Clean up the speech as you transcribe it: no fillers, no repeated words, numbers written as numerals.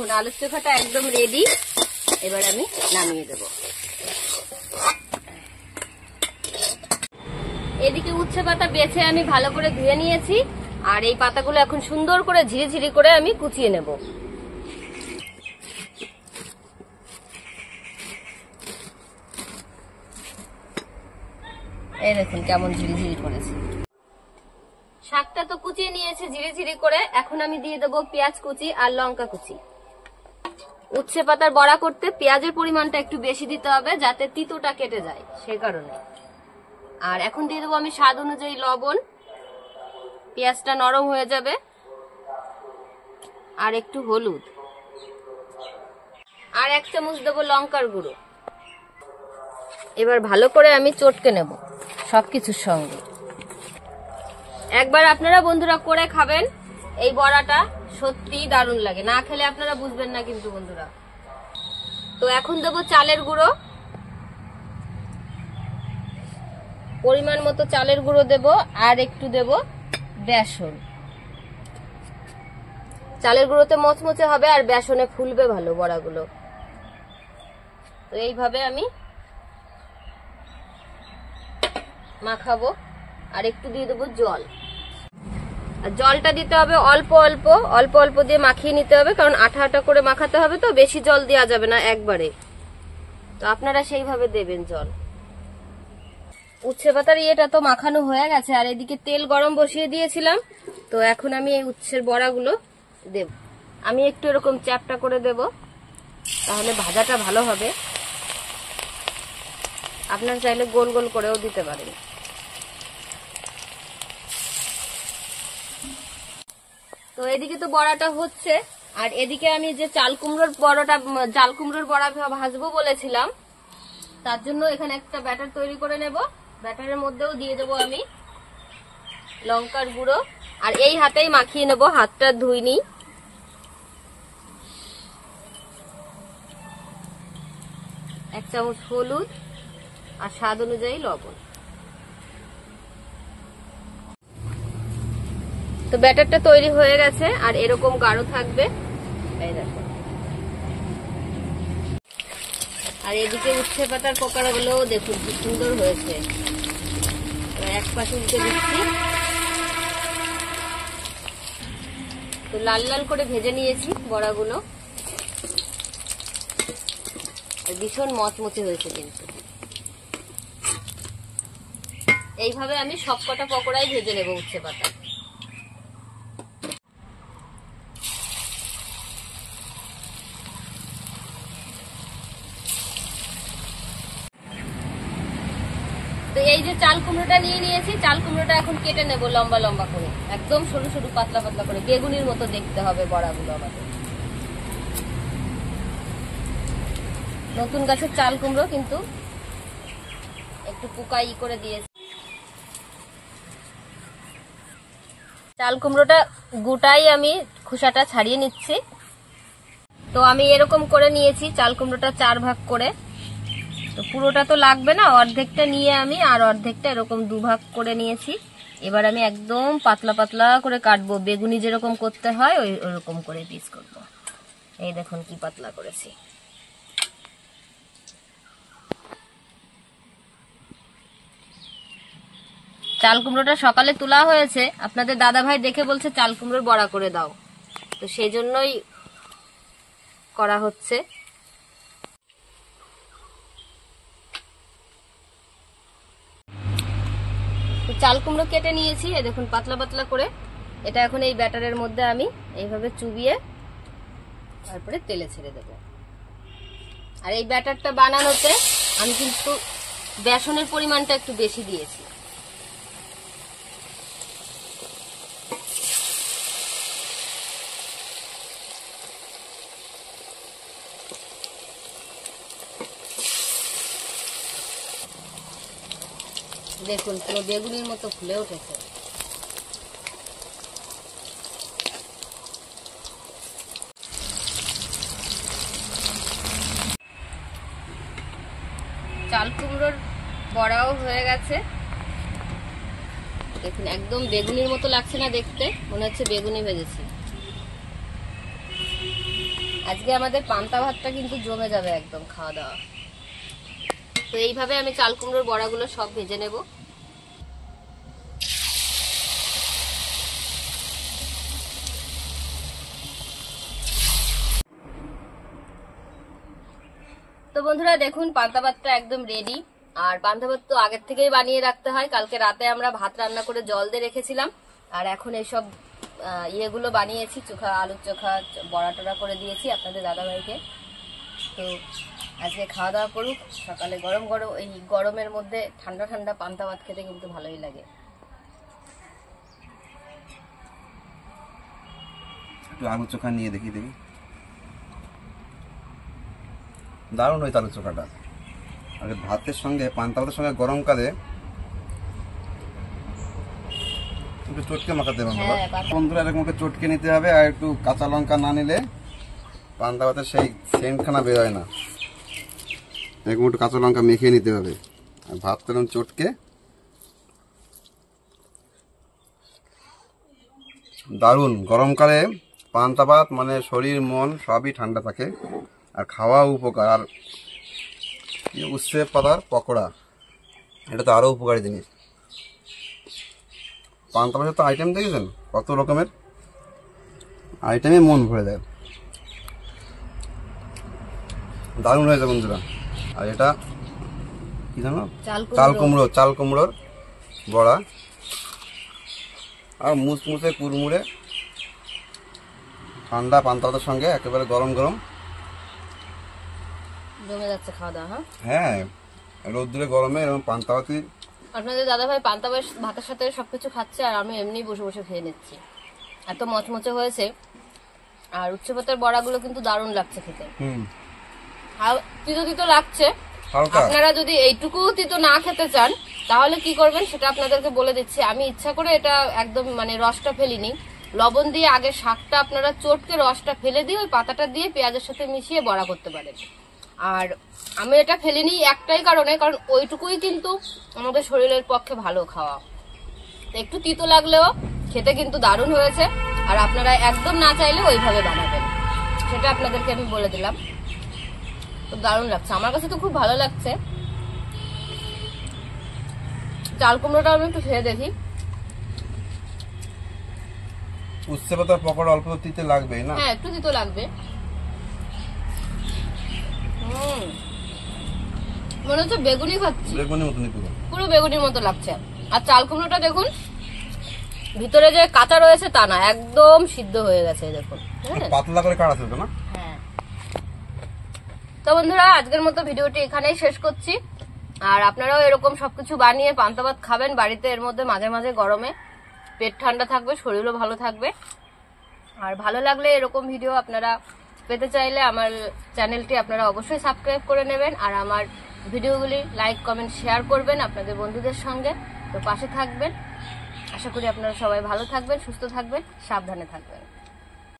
দেখুন আলুর চোখাটা একদম রেডি। এবার আমি নামিয়ে দেব। এদিকে উচ্ছে পাতা বেছে আমি ভালো করে ধুয়ে নিয়েছি, আর এই পাতাগুলো এখন সুন্দর করে ঝিরিঝিরি করে আমি কুচিয়ে নেব। এই দেখুন কেমন ঝিরিঝিরি করেছে। শাকটা তো কুচিয়ে নিয়েছে ঝিরিঝিরি করে। এখন আমি দিয়ে দেবো পেঁয়াজ কুচি আর লঙ্কা কুচি। উচ্ছে পাতার বড়া করতে পেঁয়াজের পরিমাণটা একটু বেশি দিতে হবে, যাতে তিতোটা কেটে যায়, সেই কারণে। আর এখন দিয়ে দেবো আমি স্বাদ অনুযায়ী লবণ। পেঁয়াজটা নরম হয়ে যাবে। আর একটু হলুদ, আর 1 চামচ দেবো লঙ্কার গুঁড়ো। এবার ভালো করে আমি চটকে নেব সবকিছুর সঙ্গে। একবার আপনারা বন্ধুরা করে খাবেন, এই বড়াটা সত্যি দারুণ লাগে। না খেলে আপনারা বুঝবেন না কিন্তু বন্ধুরা। তো এখন দেবো চালের গুঁড়ো, পরিমাণ মতো চালের গুঁড়ো দেব, আর একটু দেব বেসন। চালের গুঁড়োতে মচমচে হবে আর বেসনে ফুলবে ভালো বড়াগুলো। তো এইভাবে আমি মাখাবো। আর একটু দিয়ে দেবো জল। আর জলটা দিতে হবে অল্প অল্প অল্প অল্প দিয়ে মাখিয়ে নিতে হবে, কারণ আঠা আঠা করে মাখাতে হবে, তো বেশি জল দেওয়া যাবে না একবারে। তো আপনারা সেইভাবে দেবেন জল। উচ্ছে পাতার ইয়েটা তো মাখানো হয়ে গেছে, আর এদিকে তেল গরম বসিয়ে দিয়েছিলাম। তো এখন আমি এই উচ্ছের বড়াগুলো দেব। আমি একটু এরকম চ্যাপটা করে দেব, তাহলে ভাজাটা ভালো হবে। আপনারা চাইলে গোল গোল করেও দিতে পারেন। তো এদিকে তো বড়াটা হচ্ছে, আর এদিকে আমি যে চাল কুমড়োর বড়া ভাজবো বলেছিলাম, তার জন্য এখানে একটা ব্যাটার তৈরি করে নেব। ব্যাটারের মধ্যেও দিয়ে দেবো আমি লঙ্কার গুঁড়ো, আর এই হাতেই মাখিয়ে নেব, হাতটা ধুইনি। এক চামচ হলুদ আর স্বাদ অনুযায়ী লবণ। তো ব্যাটারটা তৈরি হয়ে গেছে, আর এরকম গাঢ় থাকবে। এই দেখো। আর এদিকে উচ্ছে পাতার পকোড়াগুলো দেখুন কি সুন্দর হয়েছে। এক পাশে উল্টে দিচ্ছি। তো লাল লাল করে ভেজে নিয়েছি বড়াগুলো, ভীষণ মচমচে হয়েছে কিন্তু। এইভাবে আমি সবকটা পকোড়াই ভেজে নেব উচ্ছে পাতা। তো এই যে চাল কুমড়োটা নিয়ে নিয়েছি, চাল কুমড়োটা এখন কেটে নেব লম্বা লম্বা করে, একদম সরু সরু পাতলা পাতলা করে, বেগুনির মতো দেখতে হবে বড়াগুলো আমাদের। নতুন গাছের চাল কুমড়ো, কিন্তু একটু পোকা করে দিয়েছি। চাল কুমড়োটা গোটাই আমি খোসাটা ছাড়িয়ে নিচ্ছি। তো আমি এরকম করে নিয়েছি চাল কুমড়োটা 4 ভাগ করে। তো পুরোটা তো লাগবে না, অর্ধেকটা নিয়ে আমি আর অর্ধেকটা এরকম 2 ভাগ করে নিয়েছি। এবার আমি একদম পাতলা পাতলা করে কাটবো, বেগুনি যেরকম করতে হয় ওইরকম করে পিস করব। এই দেখুন কি পাতলা করেছি। চাল কুমড়োটা সকালে তোলা হয়েছে, আপনাদের দাদা ভাই দেখে বলছে চাল কুমড়োর বড়া করে দাও, তো সেই জন্যই করা হচ্ছে। চাল কুমড়ো কেটে নিয়েছি, এই দেখুন পাতলা পাতলা করে। এটা এখন এই ব্যাটারের মধ্যে আমি এইভাবে চুবিয়ে তারপরে তেলে ছেড়ে দেব। আর এই ব্যাটারটা বানানোতে আমি কিন্তু বেসনের পরিমাণটা একটু বেশি দিয়েছি। দেখুন পুরো বেগুনির মতো ফুলে উঠেছে। চাল কুমড়োর বড়াও হয়ে গেছে, দেখুন একদম বেগুনির মতো লাগছে না দেখতে, মনে হচ্ছে বেগুনি ভেজেছি। আজকে আমাদের পান্তা ভাতটা কিন্তু জমে যাবে একদম খাওয়া দাওয়া। তো এইভাবে আমি চাল কুমড়োর বড়াগুলো সব ভেজে নেব। তো বন্ধুরা দেখুন পান্তা ভাতটা একদম রেডি। আর পান্তা ভাত তো আগের থেকেই বানিয়ে রাখতে হয়, কালকে রাতে আমরা ভাত রান্না করে জল দিয়ে রেখেছিলাম। আর এখন এইসব ইয়েগুলো বানিয়েছি, চোখা আলুর চোখা বড়া টড়া করে দিয়েছি আপনাদের দাদাভাইকে। তো আজকে খাওয়া দাওয়া করুক, সকালে গরম গরম এই গরমের মধ্যে ঠান্ডা ঠান্ডা পান্তা ভাত খেতে কিন্তু ভালোই লাগে। একটু আলু চোখা নিয়ে দেখি দারুণ হয়েছে আলু চোখাটা। আর ভাতের সঙ্গে পান্তা ভাতের সঙ্গে গরমকালে একটু চটকে মাখাতে হবে বন্ধুরা, এরকম একটু চটকে নিতে হবে। আর একটু কাঁচা লঙ্কা না নিলে পান্তা ভাতের সেই সেন্টখানা বেরোয় না। এরকম একটু কাঁচা লঙ্কা মেখে নিতে হবে। আর ভাত তেরম চটকে দারুণ। গরমকালে পান্তা ভাত মানে শরীর মন সবই ঠান্ডা থাকে আর খাওয়া উপকার। আর উচ্ছে পাতার পকোড়া, এটা তো আরো উপকারী জিনিস। পান্তা ভাতের তো আইটেম দেখেছেন কত রকমের আইটেমে মন ভরে দেয়। দারুণ হয়েছে বন্ধুরা। আর এটা কি জানো, চাল কুমড়োর বড়া আর মুসমুসে কুড়মুড়ে ঠান্ডা পান্তা ভাতের সঙ্গে একেবারে গরম গরম জমে যাচ্ছে খাওয়া দাওয়া। হ্যাঁ, রোদ্দুরে গরমে এরকম পান্তা ভাত। আপনাদের দাদাভাই পান্তা ভাতের সাথে সবকিছু খাচ্ছে আর আমি এমনি বসে বসে খেয়ে নিচ্ছি। এত মচমচে হয়েছে। আর উচ্ছে পাতার বড়াগুলো কিন্তু দারুণ লাগছে খেতে। আর তিতো তিতো লাগছে। আপনারা যদি এইটুকু তিতো না খেতে চান তাহলে কি করবেন সেটা আপনাদেরকে বলে দিচ্ছি। আমি ইচ্ছা করে এটা একদম মানে রসটা ফেলিনি, লবণ দিয়ে আগে শাকটা আপনারা চটকে রসটা ফেলে দিয়ে ওই পাতাটা দিয়ে পেঁয়াজের সাথে মিশিয়ে বড়া করতে পারেন। আর আমি এটা ফেলিনি একটাই কারণে, কারণ ওইটুকুই কিন্তু আমাদের শরীরের পক্ষে ভালো খাওয়া। একটু তিতো লাগলেও খেতে কিন্তু দারুণ হয়েছে। আর আপনারা একদম না চাইলে ওইভাবে বানাবেন, সেটা আপনাদেরকে আমি বলে দিলাম। তো দারুণ লাগছে, আমার কাছে তো খুব ভালো লাগছে। চাল কুমড়োটা আমি একটু খেয়ে দেখি। উচ্ছে পাতার পকোড়া অল্প তিতে লাগবেই না? হ্যাঁ, একটু তিতো লাগবে। মনে হচ্ছে বেগুনি খাচ্ছি, বেগুনি মতনই পুরো বেগুনির মতো লাগছে। আর চাল কুমড়োটা দেখুন ভিতরে যে কাঁচা রয়েছে তা না, একদম সিদ্ধ হয়ে গেছে দেখুন, পাতলা করে কাটা ছিল না। হ্যাঁ। তো বন্ধুরা আজকের মতো ভিডিওটি এখানেই শেষ করছি। আর আপনারাও এরকম সবকিছু বানিয়ে পান্তা ভাত খাবেন বাড়িতে। এর মধ্যে মাঝে মাঝে গরমে পেট ঠান্ডা থাকবে, শরীরও ভালো থাকবে। আর ভালো লাগলে এরকম ভিডিও আপনারা পেতে চাইলে আমার চ্যানেলটি আপনারা অবশ্যই সাবস্ক্রাইব করে নেবেন। আর আমার ভিডিওগুলি লাইক কমেন্ট শেয়ার করবেন আপনাদের বন্ধুদের সঙ্গে। তো পাশে থাকবেন। আশা করি আপনারা সবাই ভালো থাকবেন, সুস্থ থাকবেন, সাবধানে থাকবেন।